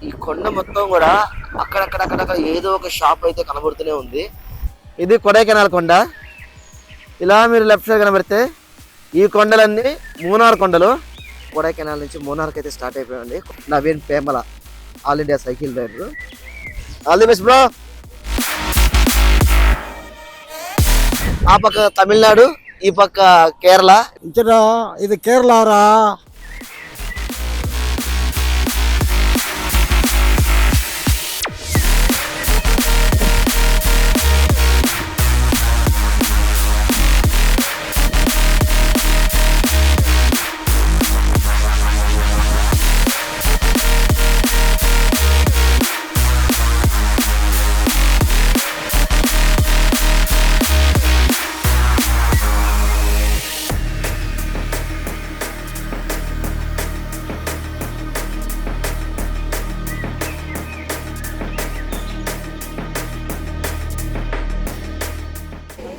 ఈ కొండ మొత్తం కూడా అక్కడక్కడ ఏదో ఒక షాప్ అయితే కనబడుతూనే ఉంది. ఇది కొడైకెనాల్ కొండ. ఇలా మీరు లెఫ్ట్ సైడ్ కనబడితే ఈ కొండలన్నీ మూనార్ కొండలు. కొడైకెనాల్ నుంచి మూనార్కి అయితే స్టార్ట్ అయిపోయాయండి. Naveen Pemala all India cycle rider. All the best bro. ఆ పక్క తమిళనాడు, ఈ పక్క కేరళ. ఇది కేరళ రా.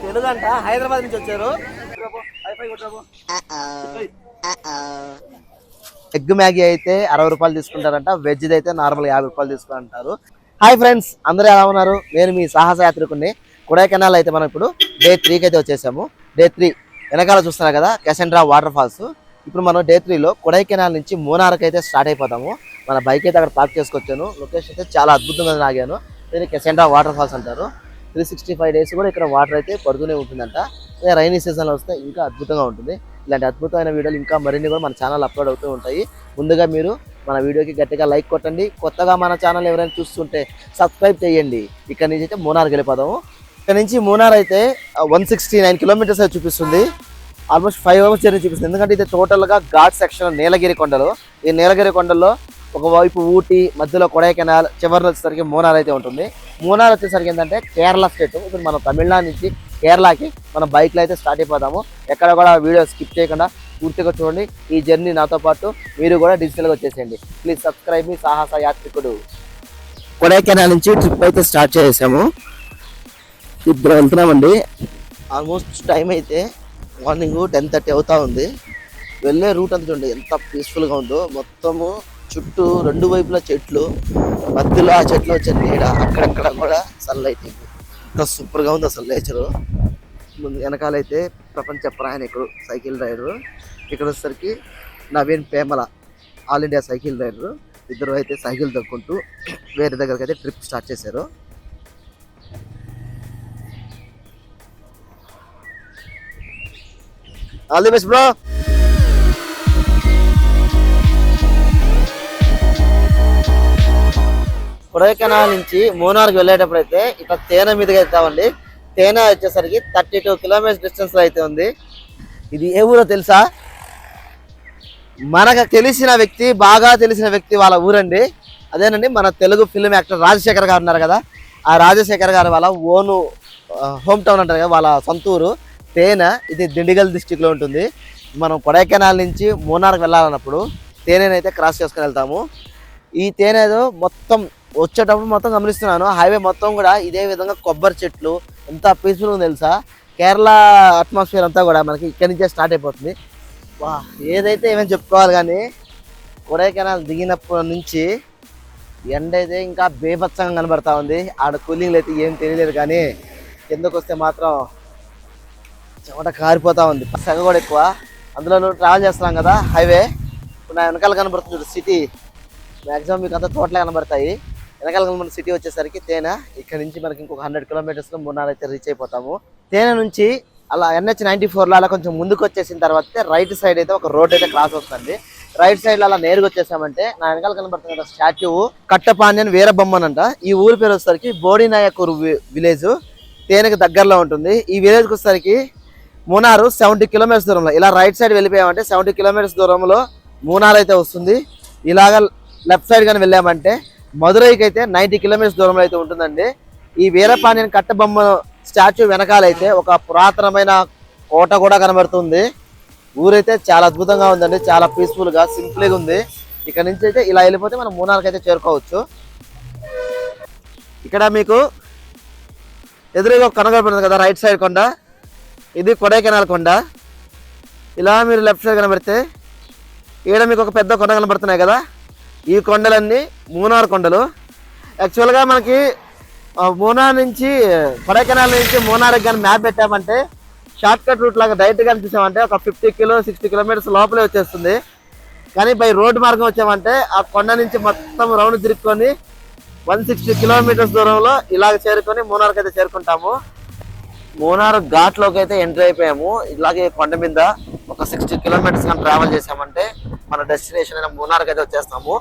తెలుగంట, హైదరాబాద్ నుంచి వచ్చారు. ఎగ్ మ్యాగీ అయితే 60 రూపాయలు తీసుకుంటారంట. వెజ్ అయితే నార్మల్ 50 రూపాయలు తీసుకుంటారు. హాయ్ ఫ్రెండ్స్, అందరూ ఎలా ఉన్నారు? నేను మీ సాహస యాత్రికుని. కొడైకెనాల్ అయితే మనం ఇప్పుడు డే 3కి అయితే వచ్చేసాము. డే 3 వెనకాల చూస్తున్నారు కదా, కెసెండ్రా వాటర్ ఫాల్స్. ఇప్పుడు మనం డే 3లో కొడైకెనాల్ నుంచి మూనార్కి అయితే స్టార్ట్ అయిపోతాము. మన బైక్ అయితే అక్కడ పార్క్ చేసుకొచ్చాను. లొకేషన్ అయితే చాలా అద్భుతంగా ఆగాను. దీన్ని కెసెండ్రా వాటర్ ఫాల్స్ అంటారు. 365 డేస్ కూడా ఇక్కడ వాటర్ అయితే పడుతూనే ఉంటుందంట. అదే రైనీ సీజన్లో వస్తే ఇంకా అద్భుతంగా ఉంటుంది. ఇలాంటి అద్భుతమైన వీడియోలు ఇంకా మరిన్ని కూడా మన ఛానల్ అప్లోడ్ అవుతూ ఉంటాయి. ముందుగా మీరు మన వీడియోకి గట్టిగా లైక్ కొట్టండి. కొత్తగా మన ఛానల్ ఎవరైనా చూస్తుంటే సబ్స్క్రైబ్ చేయండి. ఇక్కడ నుంచి అయితే మూనార్కి వెళ్ళిపోదాము. ఇక్కడ నుంచి మూనార్ అయితే 169 కిలోమీటర్స్ అయితే చూపిస్తుంది. ఆల్మోస్ట్ 5 అవర్స్ జర్నీ చూపిస్తుంది. ఎందుకంటే ఇది టోటల్గా ఘాట్ సెక్షన్, నీలగిరి కొండలు. ఈ నీలగిరి కొండల్లో ఒకవైపు ఊటీ, మధ్యలో కొడైకెనాల్, చివరిలో వచ్చేసరికి మూనార్ అయితే ఉంటుంది. మూనార్ వచ్చేసరికి ఏంటంటే కేరళ స్టేట్. ఇప్పుడు మనం తమిళనాడు నుంచి కేరళకి మన బైక్లో అయితే స్టార్ట్ అయిపోతాము. ఎక్కడ కూడా వీడియో స్కిప్ చేయకుండా పూర్తిగా చూడండి. ఈ జర్నీ నాతో పాటు మీరు కూడా డిజిటల్గా వచ్చేసేయండి. ప్లీజ్ సబ్స్క్రైబ్ మీ సాహస యాత్రికుడు. కొడైకెనాల్ నుంచి ట్రిప్ అయితే స్టార్ట్ చేసాము. ఇప్పుడు వెళ్తున్నామండి. ఆల్మోస్ట్ టైం అయితే మార్నింగ్ 10:30 అవుతా ఉంది. వెళ్ళే రూట్ అంతా చూడండి ఎంత పీస్ఫుల్గా ఉందో. మొత్తము చుట్టూ 2 వైపులా చెట్లు, మధ్యలో ఆ చెట్లు వచ్చే నీడ, అక్కడక్కడ కూడా సన్లైటింగ్. ఇంకా సూపర్గా ఉంది అసలు నేచరు. ముందు వెనకాలైతే ప్రపంచ ప్రయాణికుడు సైకిల్ రైడరు. ఇక్కడ వచ్చేసరికి Naveen Pemala all India cycle rider. ఇద్దరు అయితే సైకిల్ దొక్కుంటూ వేరే దగ్గరికి అయితే ట్రిప్ స్టార్ట్ చేశారు. All the best bro. Kodaikanal నుంచి మూనార్కి వెళ్ళేటప్పుడు అయితే ఇక్కడ తేనె మీదకి వెళ్తామండి. తేనె వచ్చేసరికి 32 కిలోమీటర్స్ డిస్టెన్స్ లో అయితే ఉంది. ఇది ఏ ఊరో తెలుసా? మనకు తెలిసిన వ్యక్తి, బాగా తెలిసిన వ్యక్తి వాళ్ళ ఊరండి. అదేనండి మన తెలుగు ఫిల్మ్ యాక్టర్ రాజశేఖర్ గారు ఉన్నారు కదా, ఆ రాజశేఖర్ గారు వాళ్ళ ఓను హోమ్ టౌన్ అంటారు కదా, వాళ్ళ సొంత ఊరు తేనె. ఇది దిండిగల్ డిస్టిక్లో ఉంటుంది. మనం కొడైకెనాల్ నుంచి మూనార్కి వెళ్ళాలన్నప్పుడు తేనెనైతే క్రాస్ చేసుకుని వెళ్తాము. ఈ తేనెదో మొత్తం వచ్చేటప్పుడు మొత్తం గమనిస్తున్నాను. హైవే మొత్తం కూడా ఇదే విధంగా కొబ్బరి చెట్లు, ఎంత పీస్ఫుల్గా తెలుసా. కేరళ అట్మాస్ఫియర్ అంతా కూడా మనకి ఇక్కడి నుంచే స్టార్ట్ అయిపోతుంది. వా, ఏదైతే ఏమైనా చెప్పుకోవాలి కానీ కొడైకెనాల్ దిగినప్పటి నుంచి ఎండ అయితే ఇంకా బేభత్సంగా కనబడతా ఉంది. ఆడ కూలింగ్లు అయితే ఏం తెలియలేదు, కానీ కిందకు వస్తే మాత్రం చెమట కారిపోతూ ఉంది. సగ కూడా ఎక్కువ. అందులో ట్రావెల్ చేస్తున్నాం కదా హైవే. ఇప్పుడు నా వెనకాల కనబడుతుంది సిటీ. మ్యాక్సిమం మీకు అంతా తోటలే కనబడతాయి. వెనకాల కనబడిన సిటీ వచ్చేసరికి తేనె. ఇక్కడ నుంచి మనకి ఇంకొక 100 కిలోమీటర్స్లో మూనార్ అయితే రీచ్ అయిపోతాము. తేనె నుంచి అలా NH94లో అలా కొంచెం ముందుకు వచ్చేసిన తర్వాత రైట్ సైడ్ అయితే ఒక రోడ్ అయితే క్రాస్ వస్తుంది. రైట్ సైడ్ లో అలా నేరుగా వచ్చేసామంటే నా వెనకాల కనబడుతుంది కదా స్టాచ్యూ, కట్టపాణ్యం వీరబొమ్మన్ అంట. ఈ ఊరి పేరు వచ్చేసరికి బోడినాయకూరు విలేజ్, తేనెకి దగ్గరలో ఉంటుంది. ఈ విలేజ్కి వచ్చేసరికి మూనారు 70 కిలోమీటర్స్ దూరంలో. ఇలా రైట్ సైడ్ వెళ్ళిపోయామంటే 70 కిలోమీటర్స్ దూరంలో మూనార్ అయితే వస్తుంది. ఇలాగ లెఫ్ట్ సైడ్ కానీ వెళ్ళామంటే మదురైకి అయితే 90 కిలోమీటర్స్ దూరంలో అయితే ఉంటుందండి. ఈ వీరపాణ్యం కట్టబొమ్మ స్టాచ్యూ వెనకాలైతే ఒక పురాతనమైన కోట కూడా కనబడుతుంది. ఊరైతే చాలా అద్భుతంగా ఉందండి, చాలా పీస్ఫుల్గా సింపుల్గా ఉంది. ఇక్కడ నుంచి అయితే ఇలా వెళ్ళిపోతే మనం మూనార్కి అయితే చేరుకోవచ్చు. ఇక్కడ మీకు ఎదురుగా ఒక కనబడుతుంది కదా రైట్ సైడ్ కొండ, ఇది కొడైకెనాల్ కొండ. ఇలా మీరు లెఫ్ట్ సైడ్ కనబడితే ఈడ మీకు ఒక పెద్ద కొండ కనబడుతున్నాయి కదా, ఈ కొండలన్నీ మూనార్ కొండలు. యాక్చువల్గా మనకి మూనార్ నుంచి కొడైకెనాల్ నుంచి మూనార్కి కానీ మ్యాప్ పెట్టామంటే షార్ట్ కట్ రూట్ లాగా డైరెక్ట్ గా చూసామంటే ఒక 60 కిలోమీటర్స్ లోపలే వచ్చేస్తుంది. కానీ బై రోడ్డు మార్గం వచ్చామంటే ఆ కొండ నుంచి మొత్తం రౌండ్ తిరుక్కొని 160 కిలోమీటర్స్ దూరంలో ఇలాగ చేరుకొని మూనార్కి అయితే చేరుకుంటాము. మూనార్ ఘాట్లోకి అయితే ఎంట్రీ అయిపోయాము. ఇలాగే కొండ మీద ఒక 60 కిలోమీటర్స్ కానీ ట్రావెల్ చేసామంటే మన డెస్టినేషన్ అయిన మూనార్కి అయితే వచ్చేస్తాము.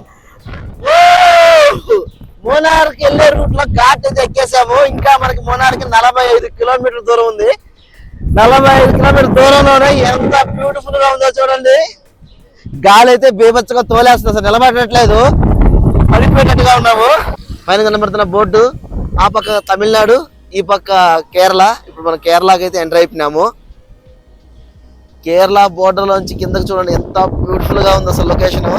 మూనార్కి వెళ్ళే రూట్ లో ఘాట్ అయితే ఎక్కేసాము. ఇంకా మనకి మూనార్కి 45 కిలోమీటర్ల దూరం ఉంది. 45 కిలోమీటర్ల దూరంలోనే ఎంత బ్యూటిఫుల్ గా ఉందో చూడండి. గాలి అయితే బీభత్సంగా తోలేస్తుంది, అసలు నిలబడట్లేదు, పడిపోయినట్టుగా ఉన్నాము. పైన కనబడుతున్న బోర్డు ఆ పక్క తమిళనాడు, ఈ పక్క కేరళ. ఇప్పుడు మనం కేరళకి అయితే ఎంటర్ అయిపోయినాము. కేరళ బోర్డర్ లోంచి కిందకి చూడండి ఎంత బ్యూటిఫుల్ గా ఉంది అసలు location.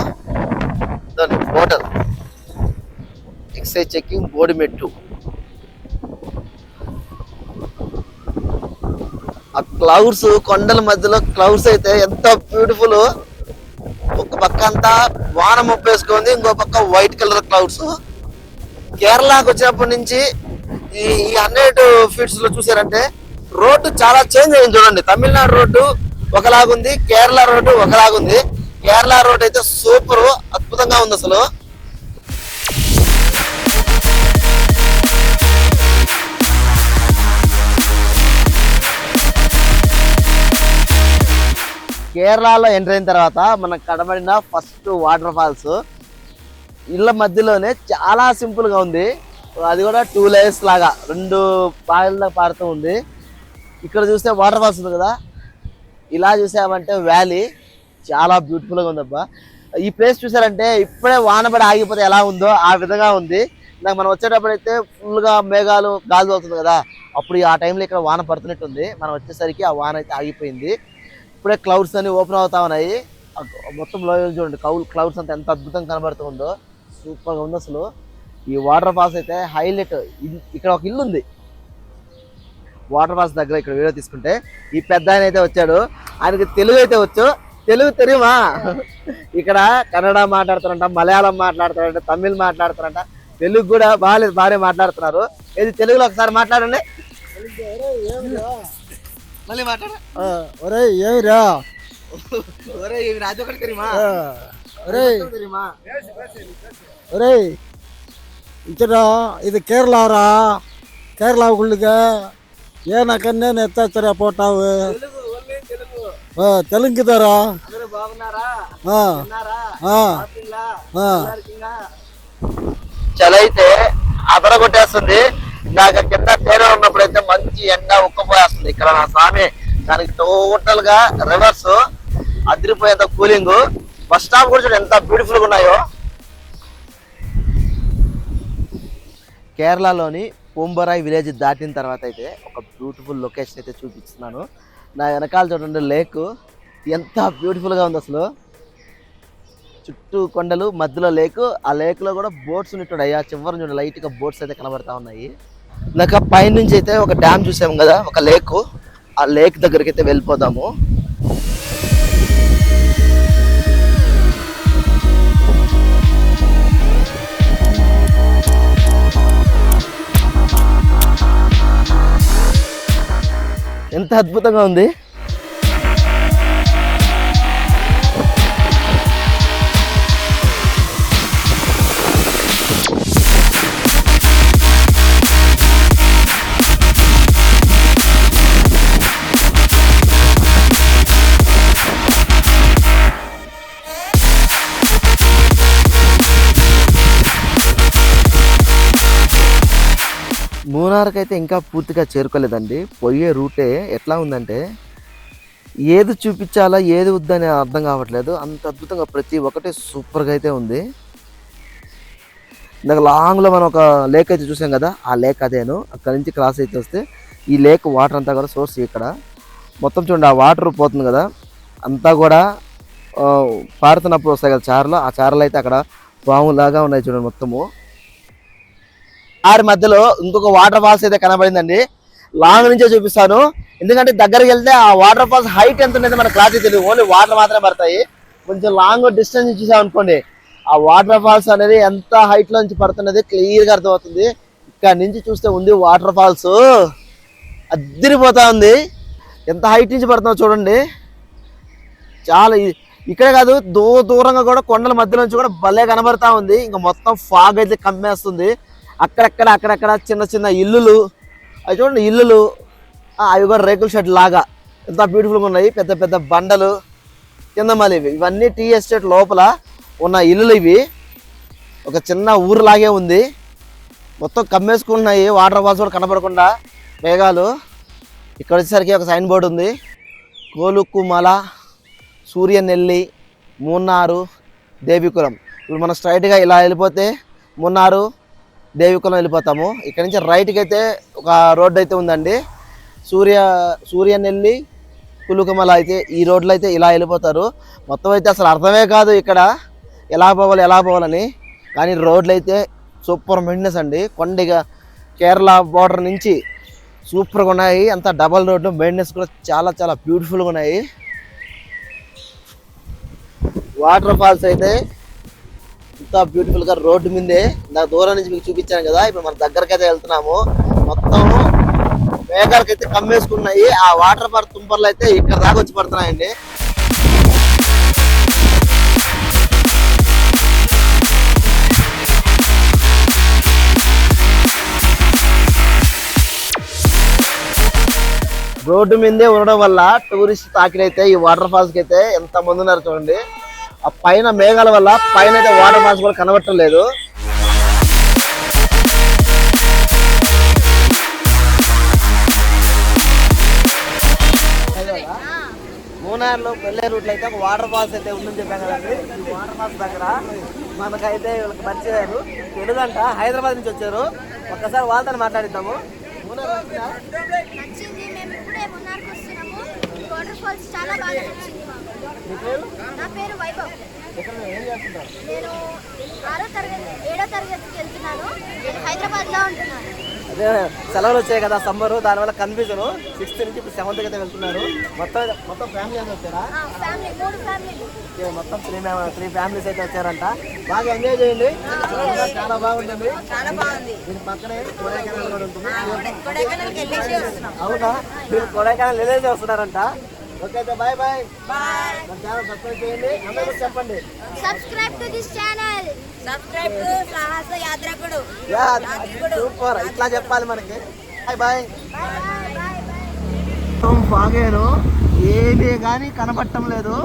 Border excise checking Bodimettu. ఆ క్లౌడ్స్, కొండల మధ్యలో క్లౌడ్స్ అయితే ఎంత బ్యూటిఫుల్. ఒక పక్క అంతా వాన మొప్పేసుకుంది, ఇంకో పక్క వైట్ కలర్ క్లౌడ్స్. కేరళకు వచ్చినప్పటి నుంచి ఈ 100 ఫీట్స్ లో చూసారంటే రోడ్డు చాలా చేంజ్ అయింది చూడండి. తమిళనాడు రోడ్డు ఒకలాగుంది, కేరళ రోడ్డు ఒకలాగుంది. కేరళ రోడ్ అయితే సూపర్, అద్భుతంగా ఉంది అసలు. కేరళలో ఎంటర్ అయిన తర్వాత మనకు కనబడిన ఫస్ట్ వాటర్ ఫాల్స్ ఇళ్ళ మధ్యలోనే చాలా సింపుల్ గా ఉంది. అది కూడా 2 లేయర్స్ లాగా 2 పాయల్లో పారుతూ ఉంది. ఇక్కడ చూస్తే వాటర్ ఫాల్స్ ఉంది కదా, ఇలా చూసామంటే వ్యాలీ చాలా బ్యూటిఫుల్ గా ఉందబ్బా. ఈ ప్లేస్ చూసారంటే ఇప్పుడే వానబడి ఆగిపోతే ఎలా ఉందో ఆ విధంగా ఉంది. నాకు మనం వచ్చేటప్పుడు అయితే ఫుల్ గా మేఘాలు గాలి అవుతుంది కదా, అప్పుడు ఆ టైంలో ఇక్కడ వాన పడుతున్నట్టుంది. మనం వచ్చేసరికి ఆ వాన అయితే ఆగిపోయింది. ఇప్పుడే క్లౌడ్స్ అన్ని ఓపెన్ అవుతా ఉన్నాయి. మొత్తం లోయలు చూడండి, క్లౌడ్స్ అంతా ఎంత అద్భుతంగా కనబడుతుందో, సూపర్ గా ఉంది అసలు. ఈ వాటర్ ఫాల్స్ అయితే హైలైట్. ఇక్కడ ఒక ఇల్లు ఉంది వాటర్ ఫాల్స్ దగ్గర. ఇక్కడ వీడియో తీసుకుంటే ఈ పెద్ద ఆయన అయితే వచ్చాడు, ఆయనకి తెలుగు అయితే వచ్చు. తెలుగు తెలియమా? ఇక్కడ కన్నడ మాట్లాడుతారంట, మలయాళం మాట్లాడతారంట, తమిళ్ మాట్లాడతారంట, తెలుగు కూడా బాగానే మాట్లాడుతున్నారు. ఇది తెలుగులో ఒకసారి మాట్లాడండి. మళ్ళీ మాట్లాడ. ఒరే ఏమిరా, ఒరే రాజు ఒకటి తెలియమా? తెలియమా? ఒరే ఇక్కడ ఇది కేరళరా, కేరళ గుళ్ళిగా ఏనకన్నే ఎత్తారా పోటావు తెలుగుదారా. చలి అయితే అదర కొట్టేస్తుంది. నాకు కింద తేనె ఉన్నప్పుడు అయితే మంచి ఎండ ఉక్కపోయేస్తుంది. ఇక్కడ నా స్వామి దానికి టోటల్ గా రివర్స్, అదిరిపోయేంత కూలింగ్. బస్ స్టాప్ కూడా చూడండి ఎంత బ్యూటిఫుల్ గా ఉన్నాయో. కేరళలోని పూంబరాయ్ విలేజ్ దాటిన తర్వాత అయితే ఒక బ్యూటిఫుల్ లొకేషన్ అయితే చూపిస్తున్నాను. నా వెనకాల చూడండి లేక్ ఎంత బ్యూటిఫుల్గా ఉంది అసలు. చుట్టూ కొండలు, మధ్యలో లేక్. ఆ లేక్లో కూడా బోట్స్ ఉన్నట్టు అయ్యా చివరి చూడండి లైట్గా బోట్స్ అయితే కనబడతా ఉన్నాయి. నాకు పైన నుంచి అయితే ఒక డ్యామ్ చూసాము కదా, ఒక లేక్. ఆ లేక్ దగ్గరికి అయితే వెళ్ళిపోదాము. ఎంత అద్భుతంగా ఉంది. మూనార్కి అయితే ఇంకా పూర్తిగా చేరుకోలేదండి. పోయే రూటే ఎట్లా ఉందంటే ఏది చూపించాలా ఏది వద్దని అర్థం కావట్లేదు. అంత అద్భుతంగా ప్రతి ఒక్కటి సూపర్గా అయితే ఉంది. ఇందాక లాంగ్లో మనం ఒక లేక్ అయితే చూసాం కదా, ఆ లేక్ అదేను. అక్కడ నుంచి క్రాస్ అయితే వస్తే ఈ లేక్ వాటర్ అంతా కూడా సోర్స్ ఇక్కడ మొత్తం చూడండి. ఆ వాటర్ పోతుంది కదా, అంతా కూడా పారుతున్నప్పుడు వస్తాయి కదా చారలు. ఆ చారలు అయితే అక్కడ పాములాగా ఉన్నాయి చూడండి మొత్తము. ఆరి మధ్యలో ఇంకొక వాటర్ ఫాల్స్ అయితే కనబడిందండి. లాంగ్ నుంచే చూపిస్తాను, ఎందుకంటే దగ్గరికి వెళ్తే ఆ వాటర్ ఫాల్స్ హైట్ ఎంత ఉండేది మనకు క్లారిటీ తెలియదు. ఓన్లీ వాటర్ మాత్రమే పడతాయి. కొంచెం లాంగ్ డిస్టెన్స్ చూసాం అనుకోండి, ఆ వాటర్ ఫాల్స్ అనేది ఎంత హైట్ లో నుంచి పడుతున్నది క్లియర్ గా అర్థమవుతుంది. ఇక్కడ నుంచి చూస్తే ఉంది వాటర్ ఫాల్స్ అద్దరిపోతా ఉంది. ఎంత హైట్ నుంచి పడుతుందో చూడండి. చాలా ఇక్కడే కాదు దూరంగా కూడా కొండల మధ్య నుంచి కూడా భలే కనబడతా ఉంది. ఇంకా మొత్తం ఫాగ్ అయితే కమ్మేస్తుంది. అక్కడక్కడ చిన్న చిన్న ఇల్లులు, అవి చూడండి ఇల్లులు, అవి కూడా రేకుల షెడ్ లాగా ఎంత బ్యూటిఫుల్గా ఉన్నాయి. పెద్ద పెద్ద బండలు కింద మళ్ళీ ఇవన్నీ టీ ఎస్టేట్ లోపల ఉన్న ఇల్లులు. ఇవి ఒక చిన్న ఊరులాగే ఉంది. మొత్తం కమ్మేసుకున్నాయి, వాటర్ ఫాల్స్ కూడా కనపడకుండా మేఘాలు. ఇక్కడ వచ్చేసరికి ఒక సైన్ బోర్డు ఉంది, కోలుకుమల, సూర్యనెల్లి, మున్నారు, దేవికులం. ఇప్పుడు మనం స్ట్రైట్గా ఇలా వెళ్ళిపోతే మున్నారు, దేవికులం వెళ్ళిపోతాము. ఇక్కడ నుంచి రైట్కి అయితే ఒక రోడ్డు అయితే ఉందండి. సూర్యనెల్లి, కులుకుమల అయితే ఈ రోడ్లో అయితే ఇలా వెళ్ళిపోతారు. మొత్తం అయితే అసలు అర్థమే కాదు ఇక్కడ ఎలా పోవాలని. కానీ రోడ్లు అయితే సూపర్ మెయింటెనెన్స్ అండి. కొండగా కేరళ బార్డర్ నుంచి సూపర్గా ఉన్నాయి. అంతా డబల్ రోడ్డు, మెయింటెనెన్స్ కూడా చాలా చాలా బ్యూటిఫుల్గా ఉన్నాయి. వాటర్ ఫాల్స్ అయితే ఇంత బ్యూటిఫుల్గా రోడ్డు మీదే నా దూరం నుంచి మీకు చూపించాను కదా. ఇప్పుడు మన దగ్గరకి అయితే వెళ్తున్నాము. మొత్తం మేఘాలకి అయితే కమ్మేసుకున్నాయి. ఆ వాటర్ ఫాల్ తుంపర్లు అయితే ఇక్కడ దాకా వచ్చి పడుతున్నాయండి. రోడ్డు మీదే ఉండడం వల్ల టూరిస్ట్ తాకిడి అయితే ఈ వాటర్ ఫాల్స్ కి అయితే ఎంత మంది ఉన్నారు చూడండి. ఆ పైన మేఘాల వల్ల పైన అయితే వాటర్ ఫాల్స్ కూడా కనబడటం లేదు. మూనార్లో వెళ్ళే రూట్లో అయితే ఒక వాటర్ ఫాల్స్ అయితే ఉందని చెప్పాను కదండి. ఈ వాటర్ ఫాల్స్ దగ్గర మనకైతే వీళ్ళకి పరిచయారు, తెలుగంట, హైదరాబాద్ నుంచి వచ్చారు. ఒక్కసారి వాళ్ళతో మాట్లాడిద్దాము. నచ్చింది, మేము ఇప్పుడే మున్నార్కి వస్తున్నాము. వాటర్ ఫాల్స్ చాలా బాగా నచ్చింది మాకు. నా పేరు వైభవ్. నేను 7వ తరగతికి వెళ్తున్నాను. నేను హైదరాబాద్లో ఉంటున్నాను. అదే సెలవులు వచ్చాయి కదా సమ్మరు, దానివల్ల కన్ఫ్యూజన్. 6th నుంచి ఇప్పుడు 7th అయితే వెళ్తున్నారు. మొత్తం ఫ్యామిలీ అయితే వచ్చారా? ఫ్యామిలీ 3 ఫ్యామిలీలు. మొత్తం 3 ఫ్యామిలీస్ అయితే వచ్చారంట. బాగా ఎంజాయ్ చేయండి, చాలా బాగుంటుంది. చాలా బాగుంది. దీని పక్కనే కొడైకెనాల్ కూడా ఉంటుంది. కొడైకెనాల్కి వెళ్ళేసి వస్తున్నాం. అవునా, మీరు కొడైకెనాల్ వెళ్ళేసి వస్తున్నారంట. ఓకే అయితే బాయ్ బాయ్. బాయ్. మన ఛానల్ సబ్స్క్రైబ్ చేయండి, అందరూ చెప్పండి. Subscribe to this channel. Subscribe to Sahasa Yatrikudu. Super, ఇట్లా చెప్పాలి మనకి. Bye bye. Bye bye. బాగాను ఏమీ కానీ కనబడటం లేదు.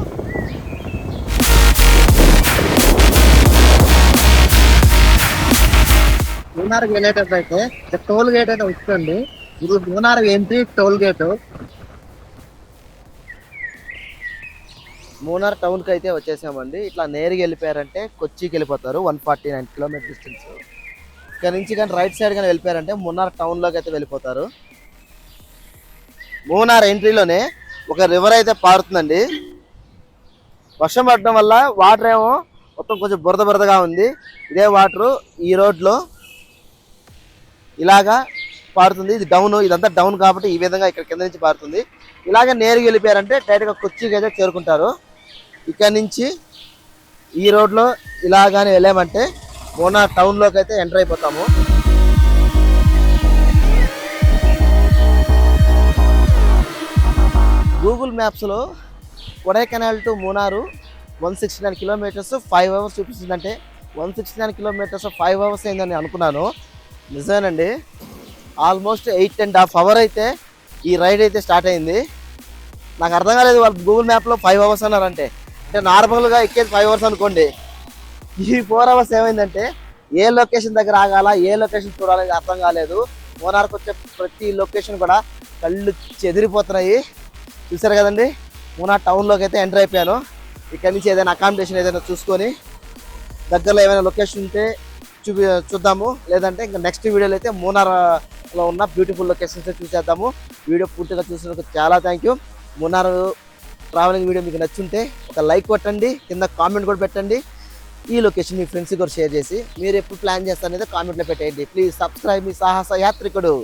మూనార్కి వెళ్ళేటప్పుడు అయితే టోల్ గేట్ అయితే వస్తుంది. ఇది Munnar entry toll gate. Munnar టౌన్కి అయితే వచ్చేసామండి. ఇట్లా నేరుగా వెళ్ళిపోయారంటే కొచ్చికి వెళ్ళిపోతారు, 149 కిలోమీటర్ డిస్టెన్స్. ఇక్కడ నుంచి కానీ రైట్ సైడ్ కానీ వెళ్ళిపోయారంటే మూనార్ టౌన్లోకి అయితే వెళ్ళిపోతారు. మూనార్ ఎంట్రీలోనే ఒక రివర్ అయితే పారుతుందండి. వర్షం పడడం వల్ల వాటర్ ఏమో మొత్తం కొంచెం బురదగా ఉంది. ఇదే వాటరు ఈ రోడ్లో ఇలాగా పారుతుంది. ఇది డౌన్, ఇదంతా డౌన్ కాబట్టి ఈ విధంగా ఇక్కడ కింద నుంచి పారుతుంది. ఇలాగ నేరుగా వెళ్ళిపోయారంటే డైరెక్ట్గా కొచ్చికి అయితే చేరుకుంటారు. ఇక్కడ నుంచి ఈ రోడ్లో ఇలాగానే వెళ్ళామంటే మూనార్ టౌన్లోకి అయితే ఎంటర్ అయిపోతాము. గూగుల్ మ్యాప్స్లో Kodaikanal to Munnar 169 kilometres 5 hours చూపిస్తుందంటే 169 కిలోమీటర్స్ 5 అవర్స్ అయిందని అనుకున్నాను. నిజమేనండి, ఆల్మోస్ట్ 8.5 hours అయితే ఈ రైడ్ అయితే స్టార్ట్ అయింది. నాకు అర్థం కాలేదు, వాళ్ళు గూగుల్ మ్యాప్లో 5 hours అన్నారంటే. అంటే నార్మల్గా ఎక్కేది 5 hours అనుకోండి. ఈ 4 hours ఏమైందంటే ఏ లొకేషన్ దగ్గర ఆగాల, ఏ లొకేషన్ చూడాలని అర్థం కాలేదు. మూనార్కి వచ్చే ప్రతి లొకేషన్ కూడా కళ్ళు చెదిరిపోతున్నాయి. చూసారు కదండి, మూనార్ టౌన్లోకి అయితే ఎంటర్ అయిపోయాను. ఇక్కడ నుంచి ఏదైనా అకామిడేషన్ ఏదైనా చూసుకొని దగ్గరలో ఏమైనా లొకేషన్ ఉంటే చూద్దాము. లేదంటే ఇంకా నెక్స్ట్ వీడియోలో అయితే మూనార్లో ఉన్న బ్యూటిఫుల్ లొకేషన్స్ చూసేద్దాము. వీడియో పూర్తిగా చూసినందుకు చాలా thank you. Munnar travelling video మీకు నచ్చుంటే ఒక లైక్ కొట్టండి, కింద కామెంట్ కూడా పెట్టండి. ఈ లొకేషన్ మీ ఫ్రెండ్స్కి కూడా షేర్ చేసి మీరు ఎప్పుడు ప్లాన్ చేస్తారనేది కామెంట్లో పెట్టేయండి. ప్లీజ్ సబ్స్క్రైబ్ మీ సాహస యాత్రికుడు.